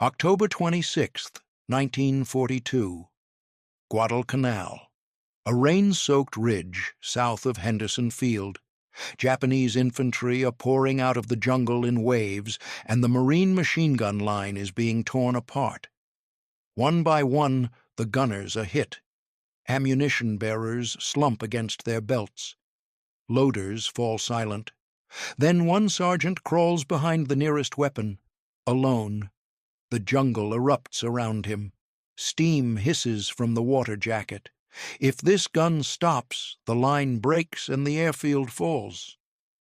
October 26, 1942. Guadalcanal, a rain-soaked ridge south of Henderson Field. Japanese infantry are pouring out of the jungle in waves, and the Marine machine gun line is being torn apart. One by one, the gunners are hit. Ammunition bearers slump against their belts. Loaders fall silent. Then one sergeant crawls behind the nearest weapon, alone. The jungle erupts around him. Steam hisses from the water jacket. If this gun stops, the line breaks and the airfield falls.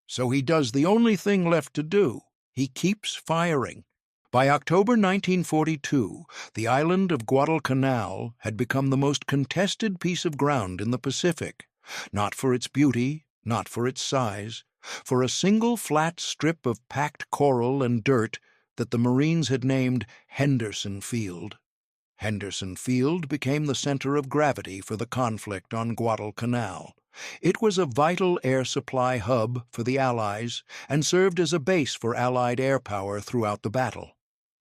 So he does the only thing left to do. He keeps firing. By October 1942, the island of Guadalcanal had become the most contested piece of ground in the Pacific, not for its beauty, not for its size, for a single flat strip of packed coral and dirt that the Marines had named Henderson Field. Henderson Field became the center of gravity for the conflict on Guadalcanal. It was a vital air supply hub for the Allies and served as a base for Allied air power throughout the battle.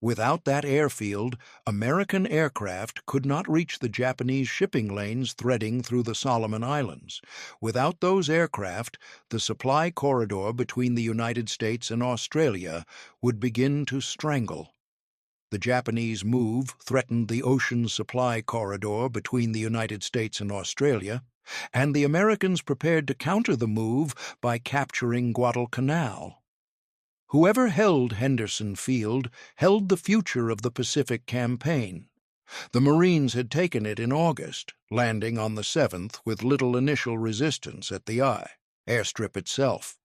Without that airfield, American aircraft could not reach the Japanese shipping lanes threading through the Solomon Islands. Without those aircraft, the supply corridor between the United States and Australia would begin to strangle. The Japanese move threatened the ocean supply corridor between the United States and Australia, and the Americans prepared to counter the move by capturing Guadalcanal. Whoever held Henderson Field held the future of the Pacific campaign. The Marines had taken it in August, landing on the 7th with little initial resistance at the airstrip itself.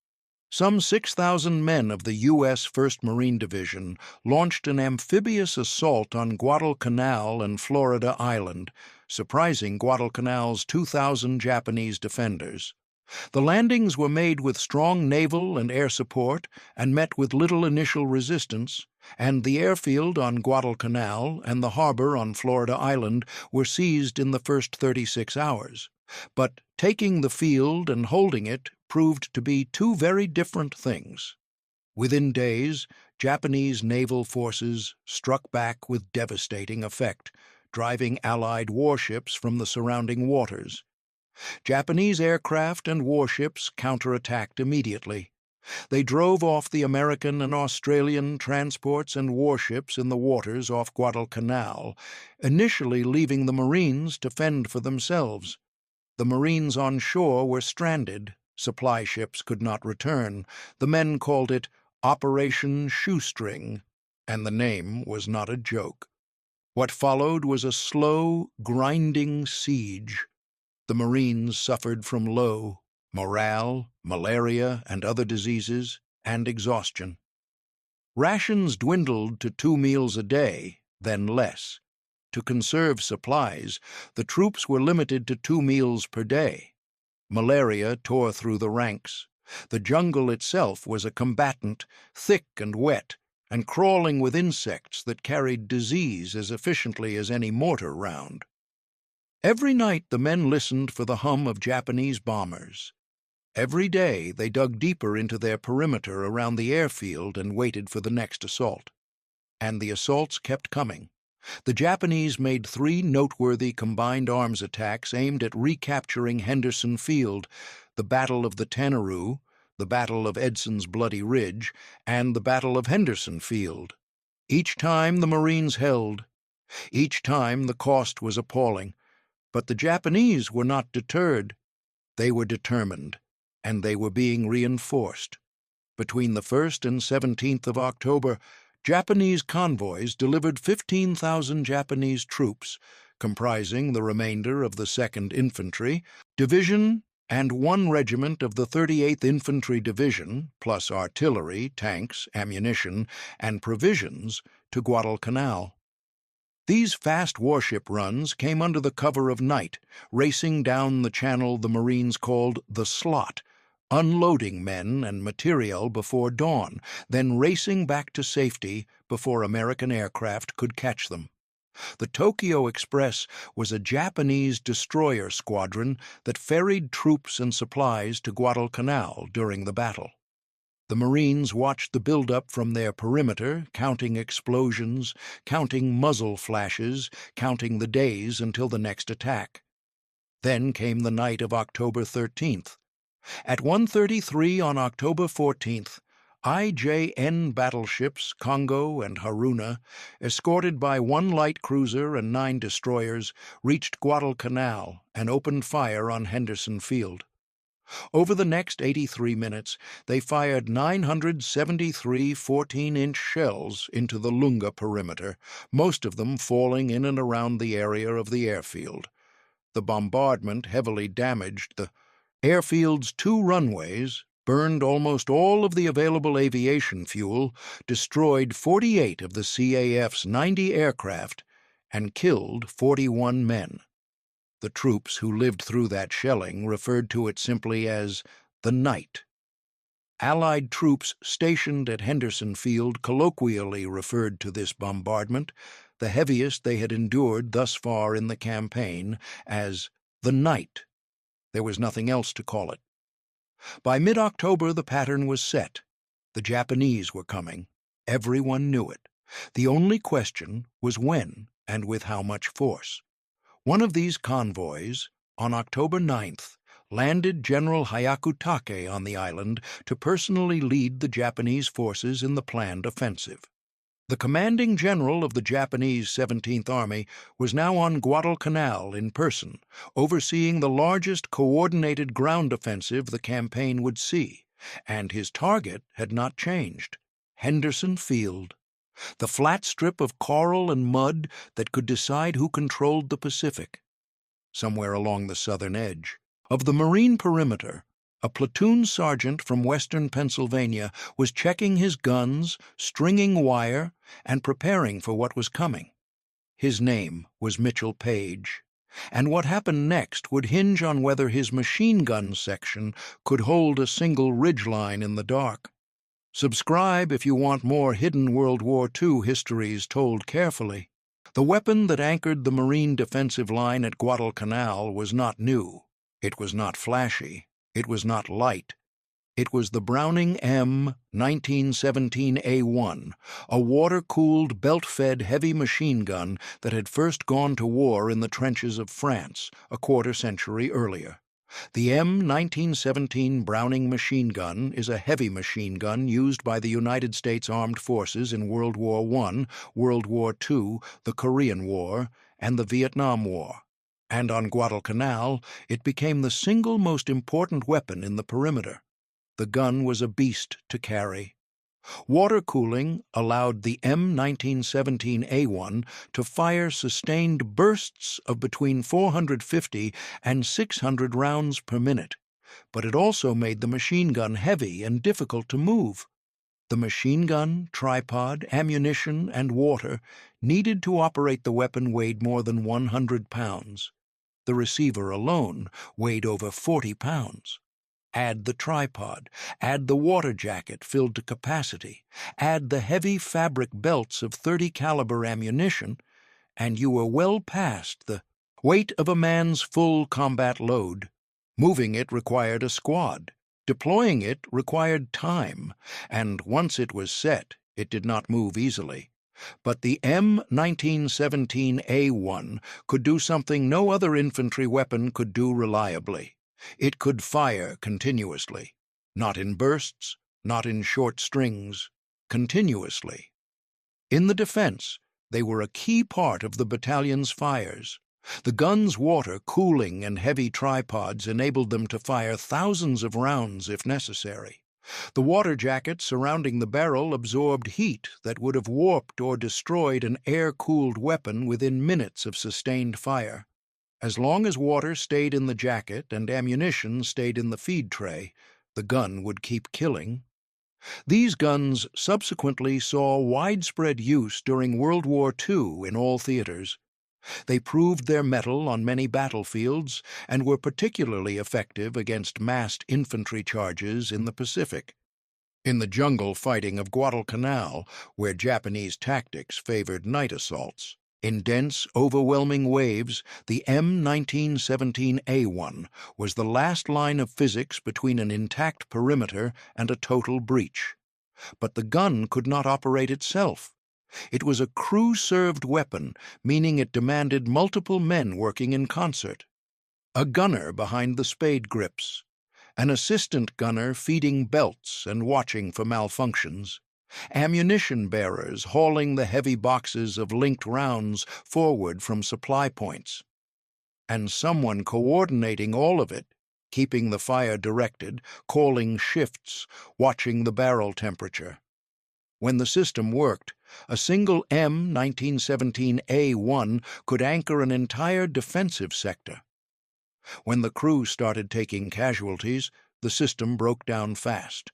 Some 6,000 men of the U.S. 1st Marine Division launched an amphibious assault on Guadalcanal and Florida Island, surprising Guadalcanal's 2,000 Japanese defenders. The landings were made with strong naval and air support and met with little initial resistance, and the airfield on Guadalcanal and the harbor on Florida Island were seized in the first 36 hours. But taking the field and holding it proved to be two very different things. Within days, Japanese naval forces struck back with devastating effect, driving Allied warships from the surrounding waters. Japanese aircraft and warships counterattacked immediately. They drove off the American and Australian transports and warships in the waters off Guadalcanal, initially leaving the Marines to fend for themselves. The Marines on shore were stranded. Supply ships could not return. The men called it Operation Shoestring, and the name was not a joke. What followed was a slow, grinding siege. The Marines suffered from low morale, malaria, and other diseases, and exhaustion. Rations dwindled to 2 meals a day, then less. To conserve supplies, the troops were limited to 2 meals per day. Malaria tore through the ranks. The jungle itself was a combatant, thick and wet, and crawling with insects that carried disease as efficiently as any mortar round. Every night the men listened for the hum of Japanese bombers. Every day they dug deeper into their perimeter around the airfield and waited for the next assault. And the assaults kept coming. The Japanese made 3 noteworthy combined arms attacks aimed at recapturing Henderson Field, the Battle of the Tanaroo, the Battle of Edson's Bloody Ridge, and the Battle of Henderson Field. Each time the Marines held. Each time the cost was appalling. But the Japanese were not deterred. They were determined, and they were being reinforced. Between the 1st and 17th of October, Japanese convoys delivered 15,000 Japanese troops, comprising the remainder of the 2nd Infantry Division and 1 regiment of the 38th Infantry Division, plus artillery, tanks, ammunition, and provisions, to Guadalcanal. These fast warship runs came under the cover of night, racing down the channel the Marines called the Slot, unloading men and materiel before dawn, then racing back to safety before American aircraft could catch them. The Tokyo Express was a Japanese destroyer squadron that ferried troops and supplies to Guadalcanal during the battle. The Marines watched the buildup from their perimeter, counting explosions, counting muzzle flashes, counting the days until the next attack. Then came the night of October 13th. At 1:33 on October 14th, IJN battleships Congo and Haruna, escorted by 1 light cruiser and 9 destroyers, reached Guadalcanal and opened fire on Henderson Field. Over the next 83 minutes, they fired 973 14-inch shells into the Lunga perimeter, most of them falling in and around the area of the airfield. The bombardment heavily damaged the airfield's 2 runways, burned almost all of the available aviation fuel, destroyed 48 of the CAF's 90 aircraft, and killed 41 men. The troops who lived through that shelling referred to it simply as the night. Allied troops stationed at Henderson Field colloquially referred to this bombardment, the heaviest they had endured thus far in the campaign, as the night. There was nothing else to call it. By mid-October, the pattern was set. The Japanese were coming. Everyone knew it. The only question was when and with how much force. One of these convoys, on October 9th, landed General Hyakutake on the island to personally lead the Japanese forces in the planned offensive. The commanding general of the Japanese 17th Army was now on Guadalcanal in person, overseeing the largest coordinated ground offensive the campaign would see, and his target had not changed: Henderson Field, the flat strip of coral and mud that could decide who controlled the Pacific. Somewhere along the southern edge of the Marine perimeter, a platoon sergeant from western Pennsylvania was checking his guns, stringing wire, and preparing for what was coming. His name was Mitchell Paige, and what happened next would hinge on whether his machine gun section could hold a single ridgeline in the dark. Subscribe if you want more hidden World War II histories told carefully. The weapon that anchored the Marine defensive line at Guadalcanal was not new. It was not flashy. It was not light. It was the Browning M1917A1, a water-cooled, belt-fed heavy machine gun that had first gone to war in the trenches of France a quarter-century earlier. The M1917 Browning machine gun is a heavy machine gun used by the United States Armed Forces in World War I, World War II, the Korean War, and the Vietnam War. And on Guadalcanal, it became the single most important weapon in the perimeter. The gun was a beast to carry. Water cooling allowed the M1917A1 to fire sustained bursts of between 450 and 600 rounds per minute, but it also made the machine gun heavy and difficult to move. The machine gun, tripod, ammunition, and water needed to operate the weapon weighed more than 100 pounds. The receiver alone weighed over 40 pounds. Add the tripod, add the water jacket filled to capacity, add the heavy fabric belts of .30 caliber ammunition, and you were well past the weight of a man's full combat load. Moving it required a squad. Deploying it required time, and once it was set, it did not move easily. But the M1917A1 could do something no other infantry weapon could do reliably. It could fire continuously, not in bursts, not in short strings, continuously. In the defense, they were a key part of the battalion's fires. The gun's water cooling and heavy tripods enabled them to fire thousands of rounds if necessary. The water jacket surrounding the barrel absorbed heat that would have warped or destroyed an air-cooled weapon within minutes of sustained fire. As long as water stayed in the jacket and ammunition stayed in the feed tray, the gun would keep killing. These guns subsequently saw widespread use during World War II in all theaters. They proved their mettle on many battlefields and were particularly effective against massed infantry charges in the Pacific. In the jungle fighting of Guadalcanal, where Japanese tactics favored night assaults, In dense, overwhelming waves, the M1917A1 was the last line of physics between an intact perimeter and a total breach. But the gun could not operate itself. It was a crew-served weapon, meaning it demanded multiple men working in concert. A gunner behind the spade grips, an assistant gunner feeding belts and watching for malfunctions, ammunition bearers hauling the heavy boxes of linked rounds forward from supply points, and someone coordinating all of it, keeping the fire directed, calling shifts, watching the barrel temperature. When the system worked, a single M1917A1 could anchor an entire defensive sector. When the crew started taking casualties, the system broke down fast.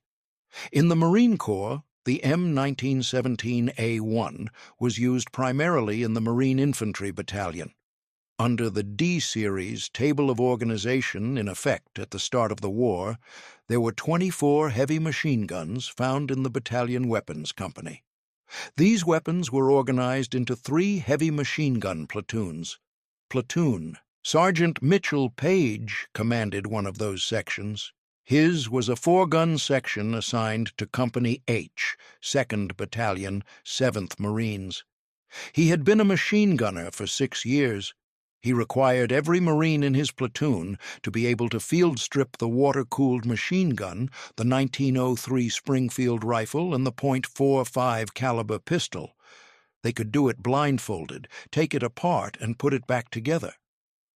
In the Marine Corps, the M1917A1 was used primarily in the Marine Infantry Battalion. Under the D-Series table of organization in effect at the start of the war, there were 24 heavy machine guns found in the Battalion Weapons Company. These weapons were organized into 3 heavy machine gun platoons. Platoon Sergeant Mitchell Paige commanded one of those sections. His was a 4-gun section assigned to Company H, 2nd Battalion, 7th Marines. He had been a machine gunner for 6 years. He required every Marine in his platoon to be able to field strip the water-cooled machine gun, the 1903 Springfield rifle, and the .45 caliber pistol. They could do it blindfolded, take it apart, and put it back together.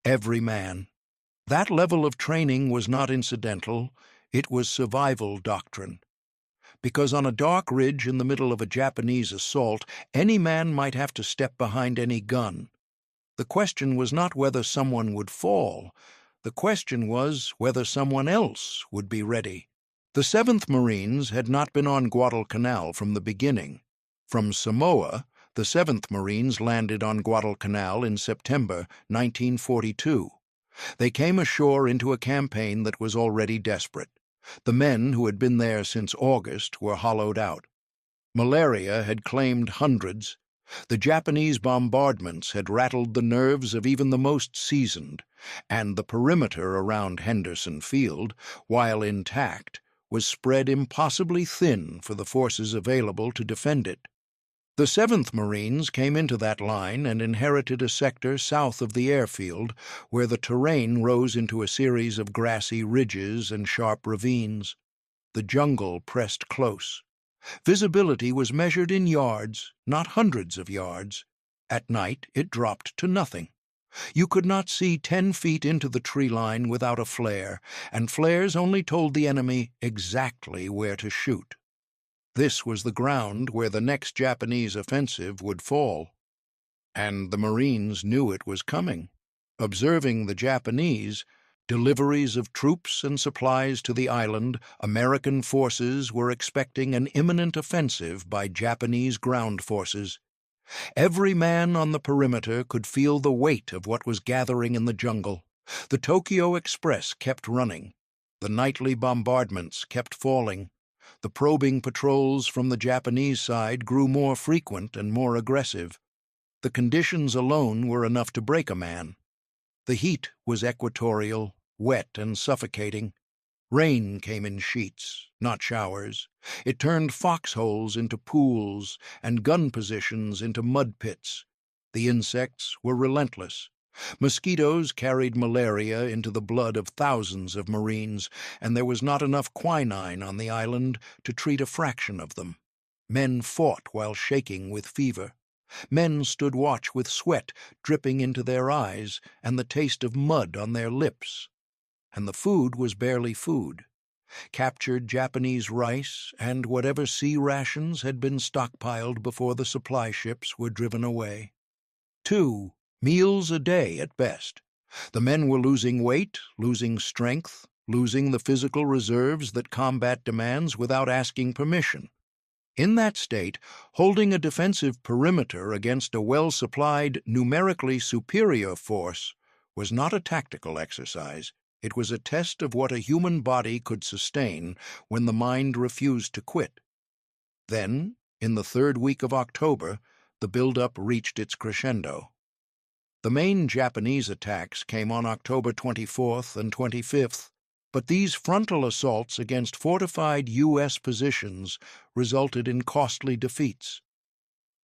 Every man. That level of training was not incidental, it was survival doctrine. Because on a dark ridge in the middle of a Japanese assault, any man might have to step behind any gun. The question was not whether someone would fall. The question was whether someone else would be ready. The 7th Marines had not been on Guadalcanal from the beginning. From Samoa, the 7th Marines landed on Guadalcanal in September 1942. They came ashore into a campaign that was already desperate. The men who had been there since August were hollowed out. Malaria had claimed hundreds. The Japanese bombardments had rattled the nerves of even the most seasoned, and the perimeter around Henderson Field, while intact, was spread impossibly thin for the forces available to defend it. The 7th Marines came into that line and inherited a sector south of the airfield, where the terrain rose into a series of grassy ridges and sharp ravines. The jungle pressed close. Visibility was measured in yards, not hundreds of yards. At night, it dropped to nothing. You could not see 10 feet into the tree line without a flare, and flares only told the enemy exactly where to shoot. This was the ground where the next Japanese offensive would fall. And the Marines knew it was coming. Observing the Japanese, deliveries of troops and supplies to the island, American forces were expecting an imminent offensive by Japanese ground forces. Every man on the perimeter could feel the weight of what was gathering in the jungle. The Tokyo Express kept running. The nightly bombardments kept falling. The probing patrols from the Japanese side grew more frequent and more aggressive. The conditions alone were enough to break a man. The heat was equatorial, wet and suffocating. Rain came in sheets, not showers. It turned foxholes into pools and gun positions into mud pits. The insects were relentless. Mosquitoes carried malaria into the blood of thousands of Marines, and there was not enough quinine on the island to treat a fraction of them. Men fought while shaking with fever. Men stood watch with sweat dripping into their eyes and the taste of mud on their lips. And the food was barely food. Captured Japanese rice and whatever sea rations had been stockpiled before the supply ships were driven away. 2 meals a day at best. The men were losing weight, losing strength, losing the physical reserves that combat demands without asking permission. In that state, holding a defensive perimeter against a well-supplied, numerically superior force was not a tactical exercise. It was a test of what a human body could sustain when the mind refused to quit. Then, in the 3rd week of October, the buildup reached its crescendo. The main Japanese attacks came on October 24th and 25th, but these frontal assaults against fortified U.S. positions resulted in costly defeats.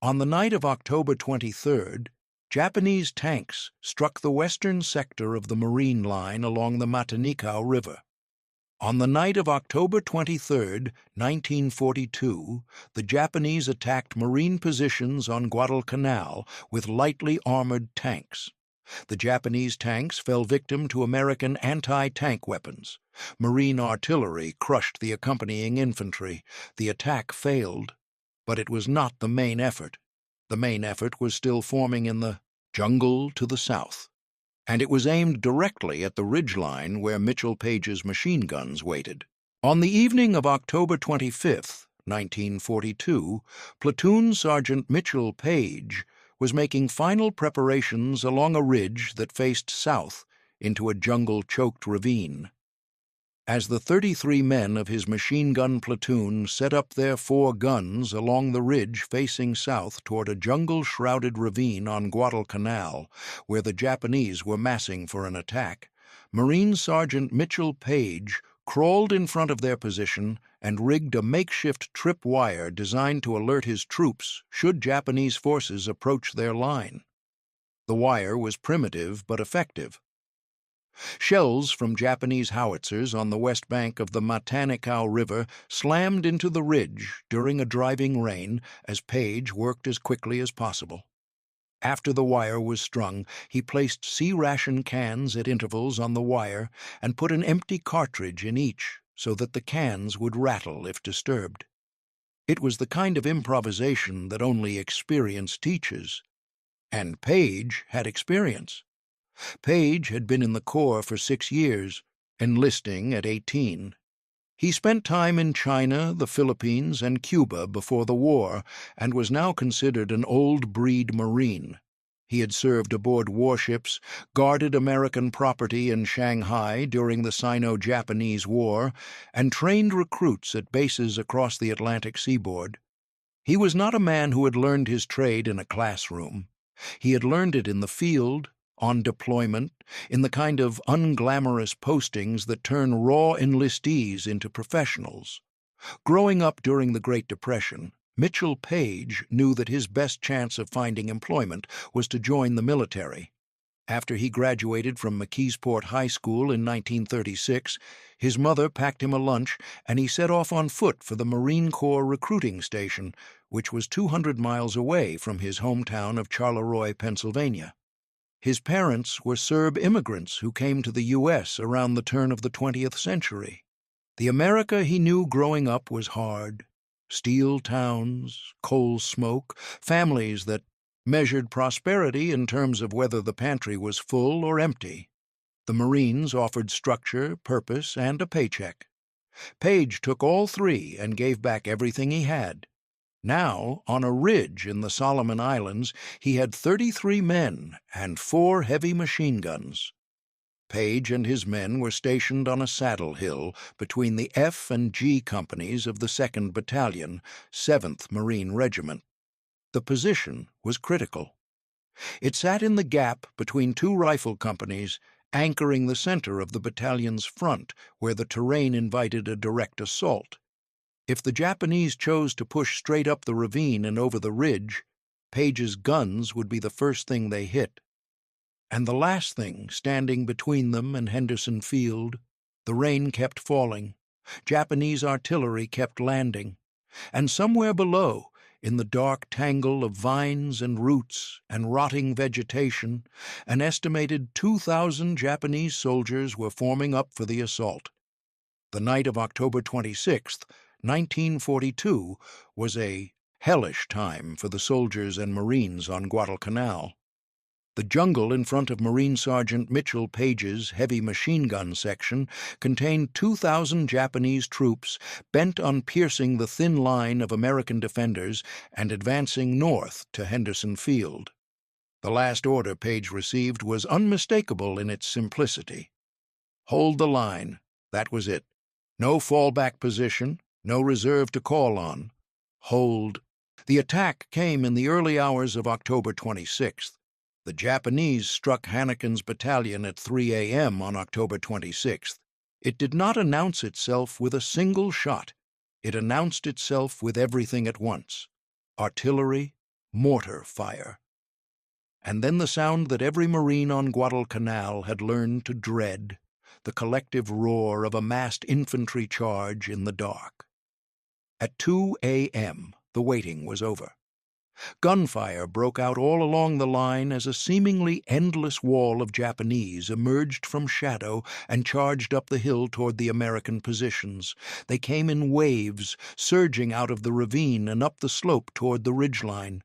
On the night of October 23rd, Japanese tanks struck the western sector of the Marine Line along the Matanikau River. On the night of October 23, 1942, the Japanese attacked Marine positions on Guadalcanal with lightly armored tanks. The Japanese tanks fell victim to American anti-tank weapons. Marine artillery crushed the accompanying infantry. The attack failed, but it was not the main effort. The main effort was still forming in the jungle to the south, and it was aimed directly at the ridgeline where Mitchell Paige's machine guns waited. On the evening of October 25, 1942, Platoon Sergeant Mitchell Paige was making final preparations along a ridge that faced south into a jungle-choked ravine. As the 33 men of his machine gun platoon set up their 4 guns along the ridge facing south toward a jungle-shrouded ravine on Guadalcanal, where the Japanese were massing for an attack, Marine Sergeant Mitchell Paige crawled in front of their position and rigged a makeshift trip wire designed to alert his troops should Japanese forces approach their line. The wire was primitive but effective. Shells from Japanese howitzers on the west bank of the Matanikau River slammed into the ridge during a driving rain as Paige worked as quickly as possible. After the wire was strung, he placed C-ration cans at intervals on the wire and put an empty cartridge in each so that the cans would rattle if disturbed. It was the kind of improvisation that only experience teaches. And Paige had experience. Paige had been in the Corps for 6 years, enlisting at 18. He spent time in China, the Philippines, and Cuba before the war, and was now considered an old-breed Marine. He had served aboard warships, guarded American property in Shanghai during the Sino-Japanese War, and trained recruits at bases across the Atlantic seaboard. He was not a man who had learned his trade in a classroom. He had learned it in the field, on deployment, in the kind of unglamorous postings that turn raw enlistees into professionals. Growing up during the Great Depression, Mitchell Paige knew that his best chance of finding employment was to join the military. After he graduated from McKeesport High School in 1936, his mother packed him a lunch and he set off on foot for the Marine Corps recruiting station, which was 200 miles away from his hometown of Charleroi, Pennsylvania. His parents were Serb immigrants who came to the U.S. around the turn of the 20th century. The America he knew growing up was hard. Steel towns, coal smoke, families that measured prosperity in terms of whether the pantry was full or empty. The Marines offered structure, purpose, and a paycheck. Paige took all 3 and gave back everything he had. Now, on a ridge in the Solomon Islands, he had 33 men and 4 heavy machine guns. Paige and his men were stationed on a saddle hill between the F and G companies of the 2nd Battalion, 7th Marine Regiment. The position was critical. It sat in the gap between 2 rifle companies, anchoring the center of the battalion's front, where the terrain invited a direct assault. If the Japanese chose to push straight up the ravine and over the ridge, Paige's guns would be the first thing they hit. And the last thing standing between them and Henderson Field, the rain kept falling, Japanese artillery kept landing, and somewhere below, in the dark tangle of vines and roots and rotting vegetation, an estimated 2,000 Japanese soldiers were forming up for the assault. The night of October 26th, 1942, was a hellish time for the soldiers and Marines on Guadalcanal. The jungle in front of Marine Sergeant Mitchell Paige's heavy machine gun section contained 2,000 Japanese troops bent on piercing the thin line of American defenders and advancing north to Henderson Field. The last order Paige received was unmistakable in its simplicity. Hold the line. That was it. No fallback position, no reserve to call on. Hold. The attack came in the early hours of October 26th. The Japanese struck Hannikin's battalion at 3 a.m. on October 26th. It did not announce itself with a single shot. It announced itself with everything at once: artillery, mortar fire. And then the sound that every Marine on Guadalcanal had learned to dread, the collective roar of a massed infantry charge in the dark. At 2 a.m., the waiting was over. Gunfire broke out all along the line as a seemingly endless wall of Japanese emerged from shadow and charged up the hill toward the American positions. They came in waves, surging out of the ravine and up the slope toward the ridgeline.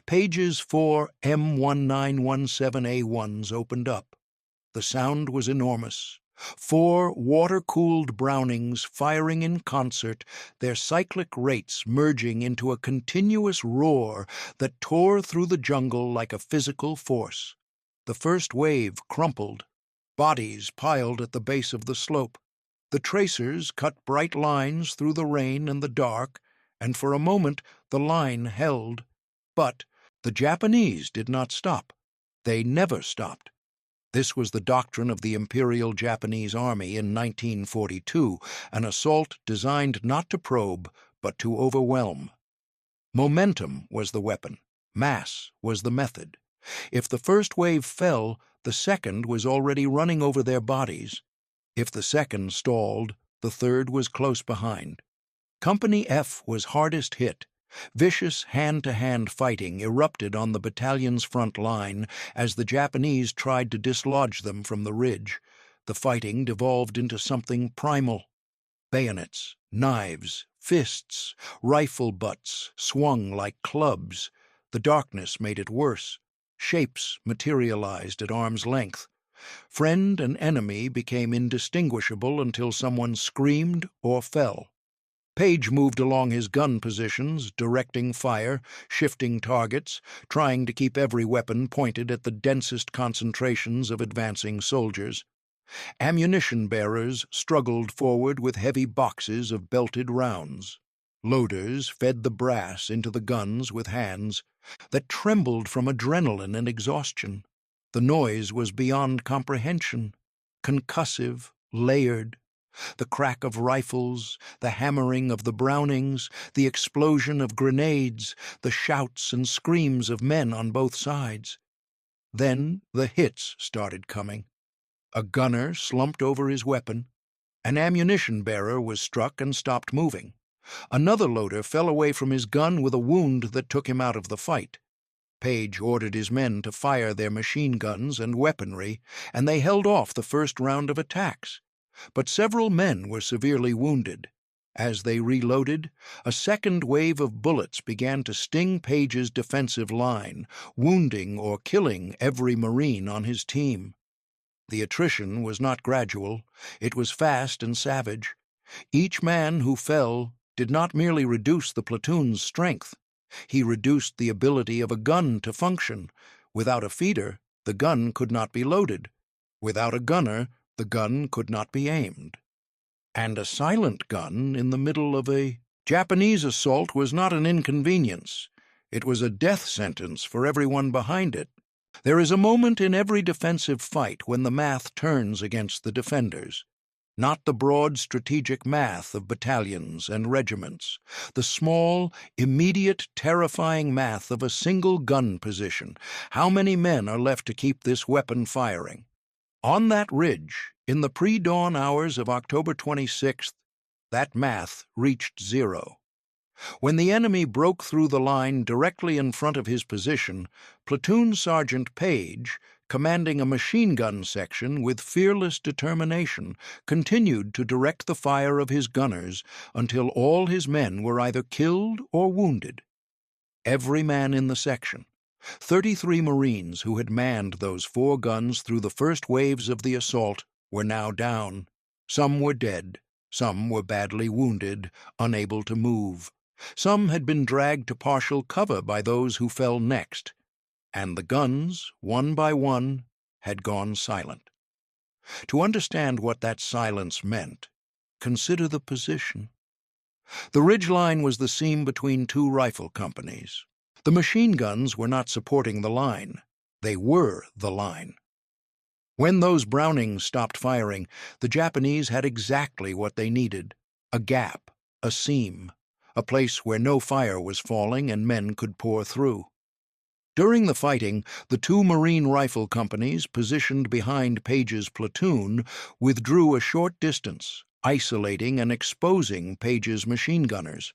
Paige's 4 M1917A1s opened up. The sound was enormous. 4 water-cooled Brownings firing in concert, their cyclic rates merging into a continuous roar that tore through the jungle like a physical force. The first wave crumpled. Bodies piled at the base of the slope. The tracers cut bright lines through the rain and the dark, and for a moment the line held. But the Japanese did not stop. They never stopped. This was the doctrine of the Imperial Japanese Army in 1942, an assault designed not to probe, but to overwhelm. Momentum was the weapon. Mass was the method. If the first wave fell, the second was already running over their bodies. If the second stalled, the third was close behind. Company F was hardest hit. Vicious hand-to-hand fighting erupted on the battalion's front line as the Japanese tried to dislodge them from the ridge. The fighting devolved into something primal. Bayonets, knives, fists, rifle butts swung like clubs. The darkness made it worse. Shapes materialized at arm's length. Friend and enemy became indistinguishable until someone screamed or fell. Paige moved along his gun positions, directing fire, shifting targets, trying to keep every weapon pointed at the densest concentrations of advancing soldiers. Ammunition bearers struggled forward with heavy boxes of belted rounds. Loaders fed the brass into the guns with hands that trembled from adrenaline and exhaustion. The noise was beyond comprehension, concussive, layered. The crack of rifles, the hammering of the Brownings, the explosion of grenades, the shouts and screams of men on both sides. Then the hits started coming. A gunner slumped over his weapon. An ammunition bearer was struck and stopped moving. Another loader fell away from his gun with a wound that took him out of the fight. Paige ordered his men to fire their machine guns and weaponry, and they held off the first round of attacks. But several men were severely wounded. As they reloaded, a second wave of bullets began to sting Paige's defensive line, wounding or killing every Marine on his team. The attrition was not gradual, it was fast and savage. Each man who fell did not merely reduce the platoon's strength, he reduced the ability of a gun to function. Without a feeder, the gun could not be loaded. Without a gunner, the gun could not be aimed. And a silent gun in the middle of a Japanese assault was not an inconvenience. It was a death sentence for everyone behind it. There is a moment in every defensive fight when the math turns against the defenders. Not the broad strategic math of battalions and regiments, the small, immediate, terrifying math of a single gun position. How many men are left to keep this weapon firing? On that ridge, in the pre-dawn hours of October 26th, that math reached zero. When the enemy broke through the line directly in front of his position, Platoon Sergeant Paige, commanding a machine gun section with fearless determination, continued to direct the fire of his gunners until all his men were either killed or wounded. Every man in the section, 33 Marines who had manned those 4 guns through the first waves of the assault, were now down. Some were dead, some were badly wounded, unable to move. Some had been dragged to partial cover by those who fell next, and the guns, one by one, had gone silent. To understand what that silence meant, consider the position. The ridgeline was the seam between two rifle companies. The machine guns were not supporting the line. They were the line. When those Brownings stopped firing, the Japanese had exactly what they needed: a gap, a seam, a place where no fire was falling and men could pour through. During the fighting, the two Marine rifle companies, positioned behind Paige's platoon, withdrew a short distance, isolating and exposing Paige's machine gunners.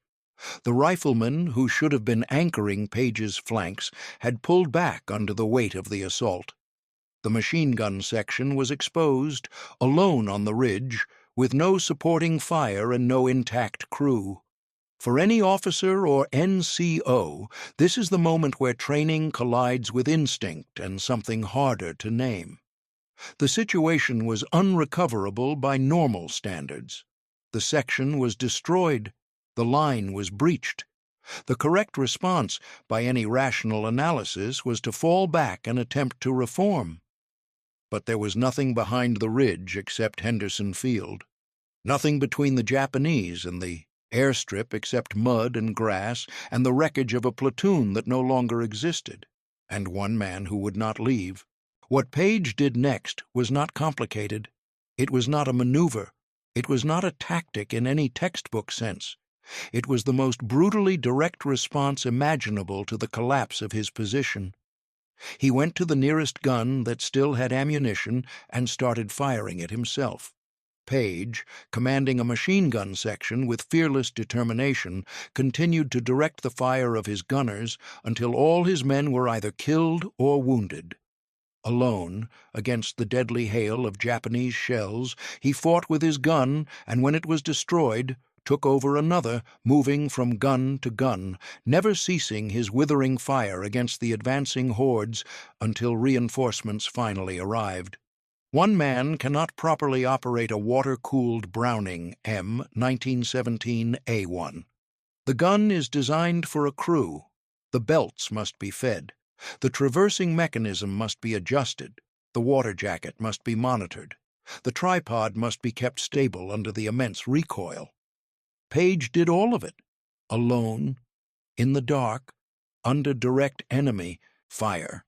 The riflemen, who should have been anchoring Paige's flanks, had pulled back under the weight of the assault. The machine gun section was exposed, alone on the ridge, with no supporting fire and no intact crew. For any officer or NCO, this is the moment where training collides with instinct and something harder to name. The situation was unrecoverable by normal standards. The section was destroyed. The line was breached. The correct response, by any rational analysis, was to fall back and attempt to reform. But there was nothing behind the ridge except Henderson Field. Nothing between the Japanese and the airstrip except mud and grass and the wreckage of a platoon that no longer existed, and one man who would not leave. What Paige did next was not complicated. It was not a maneuver. It was not a tactic in any textbook sense. It was the most brutally direct response imaginable to the collapse of his position. He went to the nearest gun that still had ammunition and started firing it himself. Paige, commanding a machine gun section with fearless determination, continued to direct the fire of his gunners until all his men were either killed or wounded. Alone, against the deadly hail of Japanese shells, he fought with his gun, and when it was destroyed, took over another, moving from gun to gun, never ceasing his withering fire against the advancing hordes until reinforcements finally arrived. One man cannot properly operate a water-cooled Browning M1917A1. The gun is designed for a crew. The belts must be fed. The traversing mechanism must be adjusted. The water jacket must be monitored. The tripod must be kept stable under the immense recoil. Paige did all of it, alone, in the dark, under direct enemy fire.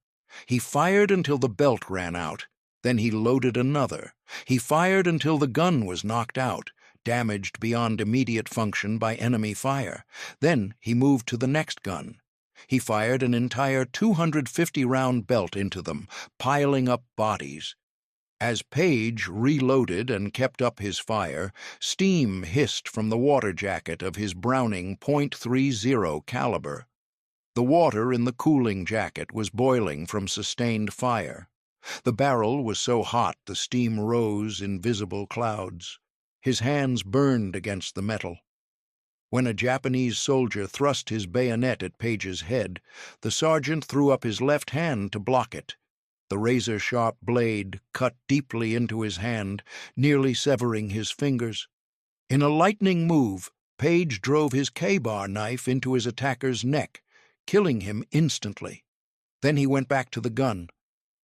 He fired until the belt ran out. Then he loaded another. He fired until the gun was knocked out, damaged beyond immediate function by enemy fire. Then he moved to the next gun. He fired an entire 250-round belt into them, piling up bodies. As Paige reloaded and kept up his fire, steam hissed from the water jacket of his Browning .30 caliber. The water in the cooling jacket was boiling from sustained fire. The barrel was so hot the steam rose in visible clouds. His hands burned against the metal. When a Japanese soldier thrust his bayonet at Paige's head, the sergeant threw up his left hand to block it. The razor-sharp blade cut deeply into his hand, nearly severing his fingers. In a lightning move, Paige drove his K-bar knife into his attacker's neck, killing him instantly. Then he went back to the gun.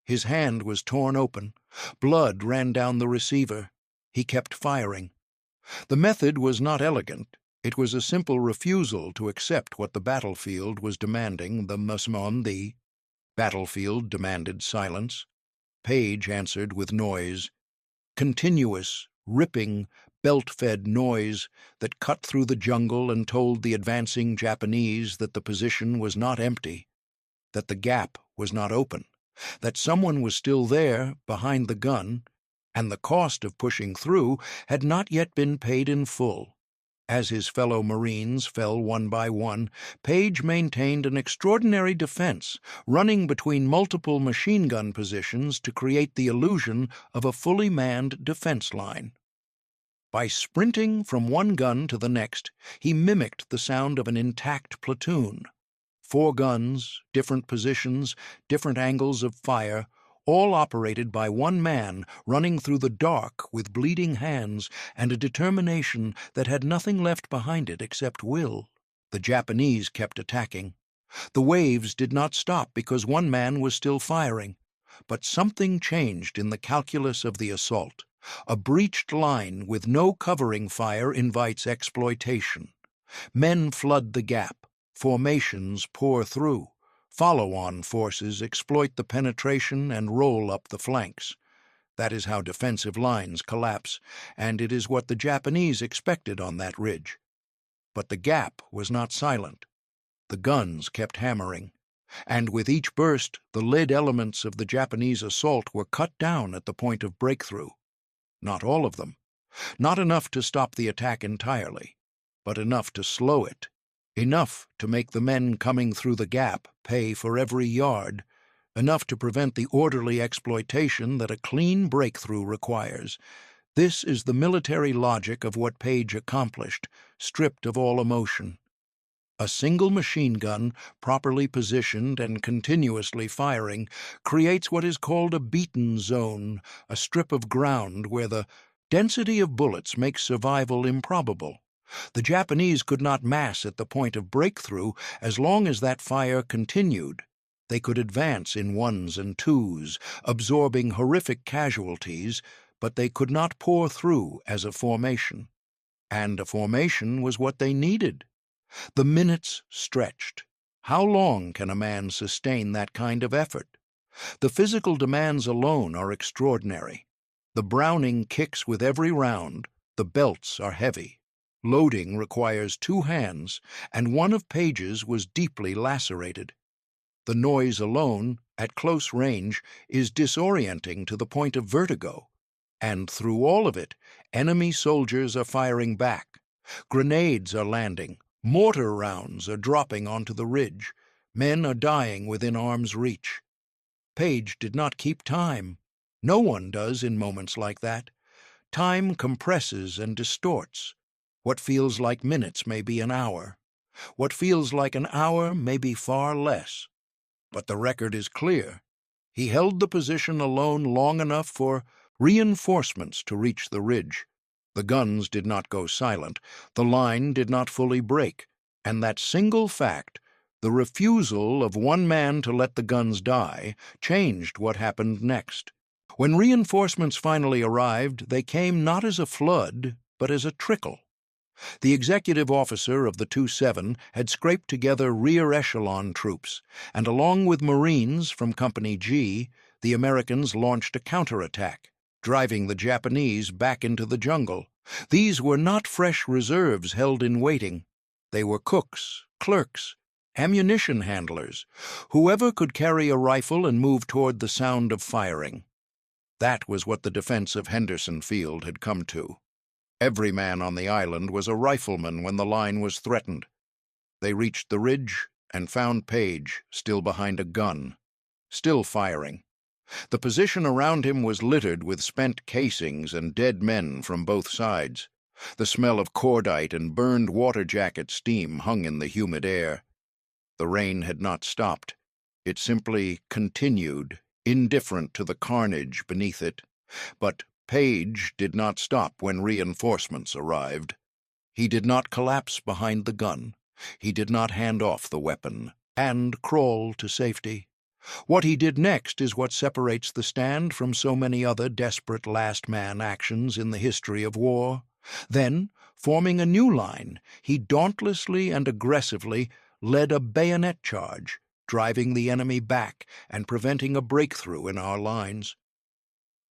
His hand was torn open. Blood ran down the receiver. He kept firing. The method was not elegant. It was a simple refusal to accept what the battlefield was demanding. The battlefield demanded silence. Paige answered with noise. Continuous, ripping, belt-fed noise that cut through the jungle and told the advancing Japanese that the position was not empty, that the gap was not open, that someone was still there behind the gun, and the cost of pushing through had not yet been paid in full. As his fellow Marines fell one by one, Paige maintained an extraordinary defense, running between multiple machine gun positions to create the illusion of a fully manned defense line. By sprinting from one gun to the next, he mimicked the sound of an intact platoon. 4 guns, different positions, different angles of fire, all operated by one man running through the dark with bleeding hands and a determination that had nothing left behind it except will. The Japanese kept attacking. The waves did not stop because one man was still firing. But something changed in the calculus of the assault. A breached line with no covering fire invites exploitation. Men flood the gap, formations pour through, follow-on forces exploit the penetration and roll up the flanks. That is how defensive lines collapse, and it is what the Japanese expected on that ridge. But the gap was not silent. The guns kept hammering, and with each burst the lead elements of the Japanese assault were cut down at the point of breakthrough. Not all of them. Not enough to stop the attack entirely, but enough to slow it. Enough to make the men coming through the gap pay for every yard. Enough to prevent the orderly exploitation that a clean breakthrough requires. This is the military logic of what Paige accomplished, stripped of all emotion. A single machine gun, properly positioned and continuously firing, creates what is called a beaten zone, a strip of ground where the density of bullets makes survival improbable. The Japanese could not mass at the point of breakthrough as long as that fire continued. They could advance in ones and twos, absorbing horrific casualties, but they could not pour through as a formation. And a formation was what they needed. The minutes stretched. How long can a man sustain that kind of effort? The physical demands alone are extraordinary. The Browning kicks with every round. The belts are heavy. Loading requires 2 hands, and one of Paige's was deeply lacerated. The noise alone, at close range, is disorienting to the point of vertigo. And through all of it, enemy soldiers are firing back. Grenades are landing. Mortar rounds are dropping onto the ridge. Men are dying within arm's reach. Paige did not keep time. No one does in moments like that. Time compresses and distorts. What feels like minutes may be an hour. What feels like an hour may be far less. But the record is clear. He held the position alone long enough for reinforcements to reach the ridge. The guns did not go silent, the line did not fully break, and that single fact, the refusal of one man to let the guns die, changed what happened next. When reinforcements finally arrived, they came not as a flood, but as a trickle. The executive officer of the 2-7 had scraped together rear echelon troops, and along with Marines from Company G, the Americans launched a counterattack, driving the Japanese back into the jungle. These were not fresh reserves held in waiting. They were cooks, clerks, ammunition handlers, whoever could carry a rifle and move toward the sound of firing. That was what the defense of Henderson Field had come to. Every man on the island was a rifleman when the line was threatened. They reached the ridge and found Paige still behind a gun, still firing. The position around him was littered with spent casings and dead men from both sides. The smell of cordite and burned water jacket steam hung in the humid air. The rain had not stopped. It simply continued, indifferent to the carnage beneath it. But Paige did not stop when reinforcements arrived. He did not collapse behind the gun. He did not hand off the weapon and crawl to safety. What he did next is what separates the stand from so many other desperate last-man actions in the history of war. Then, forming a new line, he dauntlessly and aggressively led a bayonet charge, driving the enemy back and preventing a breakthrough in our lines.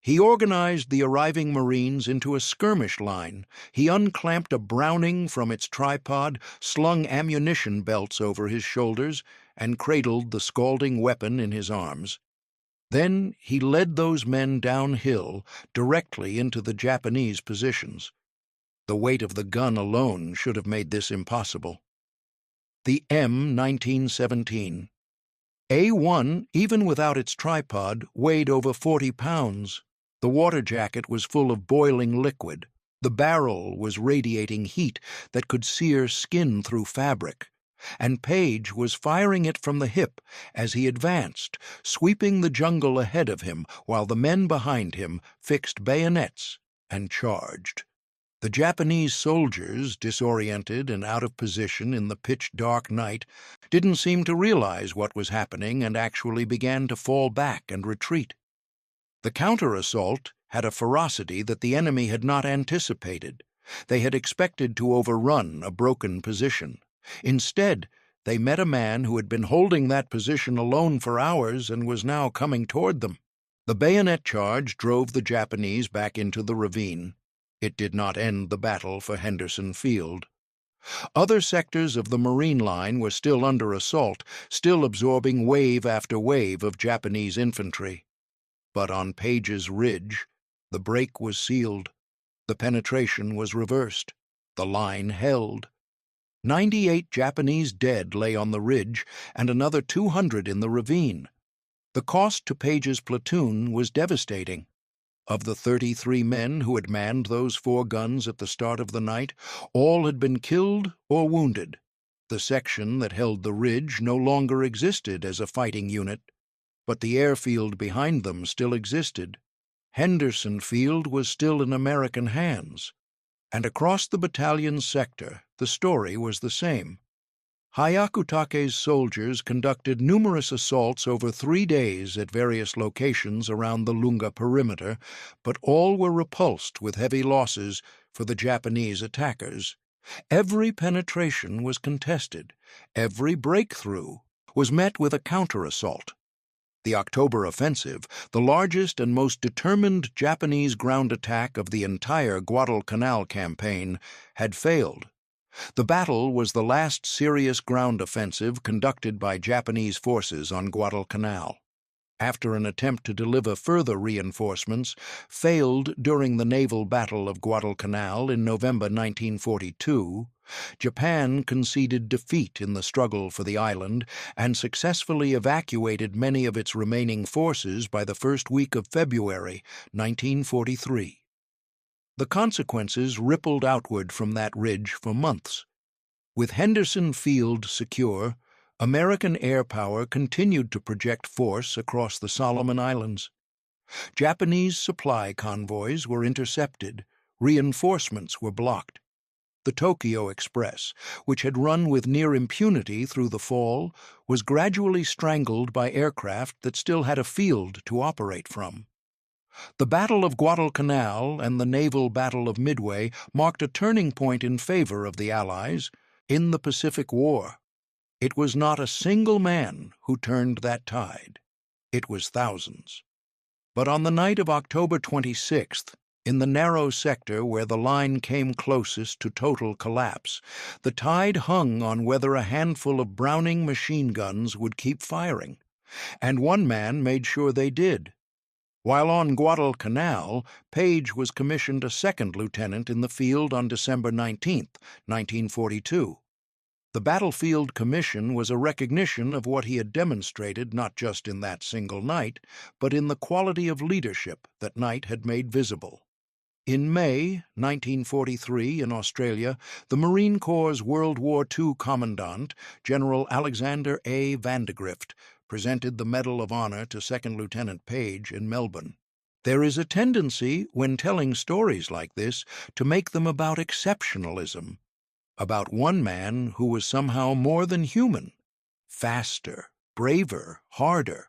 He organized the arriving Marines into a skirmish line. He unclamped a Browning from its tripod, slung ammunition belts over his shoulders, and cradled the scalding weapon in his arms. Then he led those men downhill, directly into the Japanese positions. The weight of the gun alone should have made this impossible. The M1917. A1, even without its tripod, weighed over 40 pounds. The water jacket was full of boiling liquid. The barrel was radiating heat that could sear skin through fabric. And Paige was firing it from the hip as he advanced, sweeping the jungle ahead of him while the men behind him fixed bayonets and charged. The Japanese soldiers, disoriented and out of position in the pitch-dark night, didn't seem to realize what was happening and actually began to fall back and retreat. The counter-assault had a ferocity that the enemy had not anticipated. They had expected to overrun a broken position. Instead, they met a man who had been holding that position alone for hours and was now coming toward them. The bayonet charge drove the Japanese back into the ravine. It did not end the battle for Henderson Field. Other sectors of the Marine line were still under assault, still absorbing wave after wave of Japanese infantry. But on Paige's ridge, the break was sealed. The penetration was reversed. The line held. 98 Japanese dead lay on the ridge, and another 200 in the ravine. The cost to Paige's platoon was devastating. Of the 33 men who had manned those 4 guns at the start of the night, all had been killed or wounded. The section that held the ridge no longer existed as a fighting unit, but the airfield behind them still existed. Henderson Field was still in American hands, and across the battalion's sector the story was the same. Hyakutake's soldiers conducted numerous assaults over 3 days at various locations around the Lunga perimeter, but all were repulsed with heavy losses for the Japanese attackers. Every penetration was contested. Every breakthrough was met with a counter-assault. The October offensive, the largest and most determined Japanese ground attack of the entire Guadalcanal campaign, had failed. The battle was the last serious ground offensive conducted by Japanese forces on Guadalcanal. After an attempt to deliver further reinforcements failed during the naval battle of Guadalcanal in November 1942, Japan conceded defeat in the struggle for the island and successfully evacuated many of its remaining forces by the first week of February 1943. The consequences rippled outward from that ridge for months. With Henderson Field secure, American air power continued to project force across the Solomon Islands. Japanese supply convoys were intercepted, reinforcements were blocked. The Tokyo Express, which had run with near impunity through the fall, was gradually strangled by aircraft that still had a field to operate from. The Battle of Guadalcanal and the naval Battle of Midway marked a turning point in favor of the Allies in the Pacific War. It was not a single man who turned that tide. It was thousands. But on the night of October 26th, in the narrow sector where the line came closest to total collapse, the tide hung on whether a handful of Browning machine guns would keep firing, and one man made sure they did. While on Guadalcanal, Paige was commissioned a second lieutenant in the field on December 19, 1942. The battlefield commission was a recognition of what he had demonstrated not just in that single night, but in the quality of leadership that night had made visible. In May 1943 in Australia, the Marine Corps' World War II Commandant, General Alexander A. Vandegrift, presented the Medal of Honor to Second Lieutenant Paige in Melbourne. There is a tendency, when telling stories like this, to make them about exceptionalism, about one man who was somehow more than human, faster, braver, harder.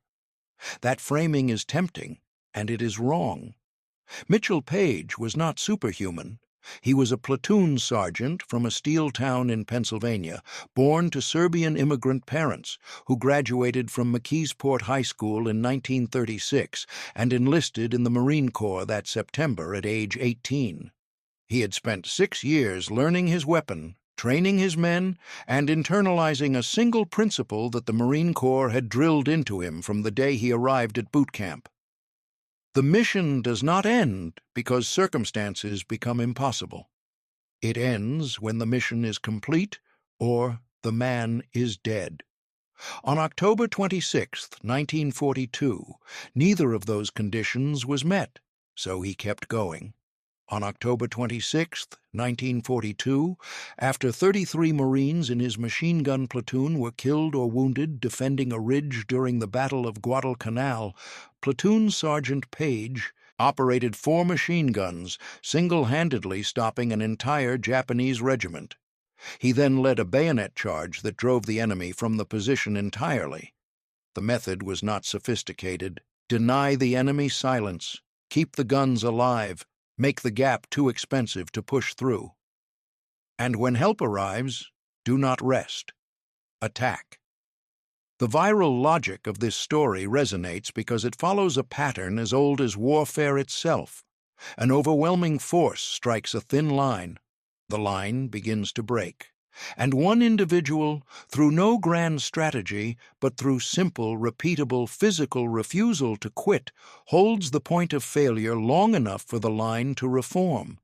That framing is tempting, and it is wrong. Mitchell Paige was not superhuman. He was a platoon sergeant from a steel town in Pennsylvania, born to Serbian immigrant parents, who graduated from McKeesport High School in 1936 and enlisted in the Marine Corps that September at age 18. He had spent 6 years learning his weapon, training his men, and internalizing a single principle that the Marine Corps had drilled into him from the day he arrived at boot camp. The mission does not end because circumstances become impossible. It ends when the mission is complete or the man is dead. On October 26, 1942, neither of those conditions was met, so he kept going. On October 26, 1942, after 33 Marines in his machine gun platoon were killed or wounded defending a ridge during the Battle of Guadalcanal, Platoon Sergeant Paige operated 4 machine guns, single-handedly stopping an entire Japanese regiment. He then led a bayonet charge that drove the enemy from the position entirely. The method was not sophisticated. Deny the enemy silence. Keep the guns alive. make the gap too expensive to push through. And when help arrives, do not rest. Attack. The viral logic of this story resonates because it follows a pattern as old as warfare itself. An overwhelming force strikes a thin line. The line begins to break. And one individual, through no grand strategy, but through simple, repeatable physical refusal to quit, holds the point of failure long enough for the line to reform.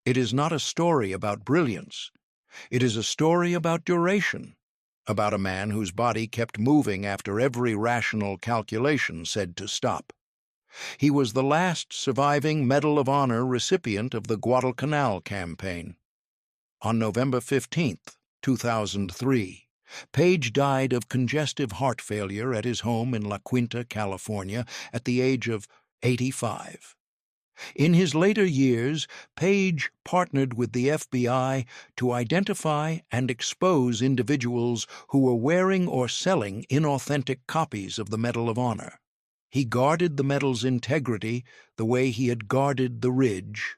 It is not a story about brilliance. It is a story about duration, about a man whose body kept moving after every rational calculation said to stop. He was the last surviving Medal of Honor recipient of the Guadalcanal campaign. On November 15, 2003, Paige died of congestive heart failure at his home in La Quinta, California, at the age of 85. In his later years, Paige partnered with the FBI to identify and expose individuals who were wearing or selling inauthentic copies of the Medal of Honor. He guarded the medal's integrity the way he had guarded the Ridge,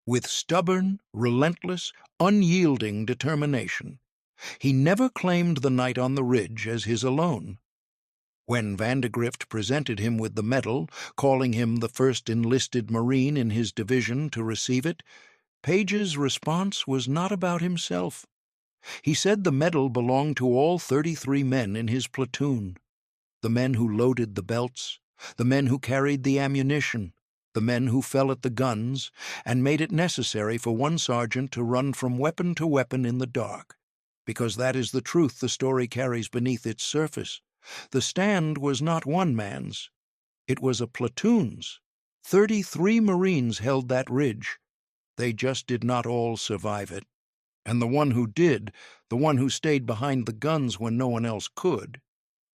with stubborn, relentless, unyielding determination. He never claimed the night on the Ridge as his alone. When Vandegrift presented him with the medal, calling him the first enlisted Marine in his division to receive it, Paige's response was not about himself. He said the medal belonged to all 33 men in his platoon, the men who loaded the belts, the men who carried the ammunition, the men who fell at the guns and made it necessary for one sergeant to run from weapon to weapon in the dark, because that is the truth the story carries beneath its surface. The stand was not one man's. It was a platoon's. 33 Marines held that ridge. They just did not all survive it. And the one who did, the one who stayed behind the guns when no one else could,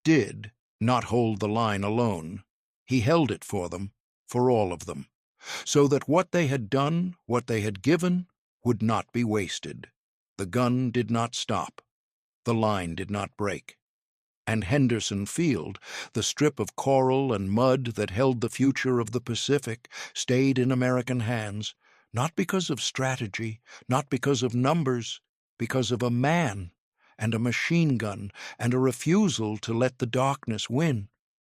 did not hold the line alone. He held it for them, for all of them, so that what they had done, what they had given, would not be wasted. The gun did not stop. The line did not break. And Henderson Field, the strip of coral and mud that held the future of the Pacific, stayed in American hands, not because of strategy, not because of numbers, because of a man and a machine gun and a refusal to let the darkness win.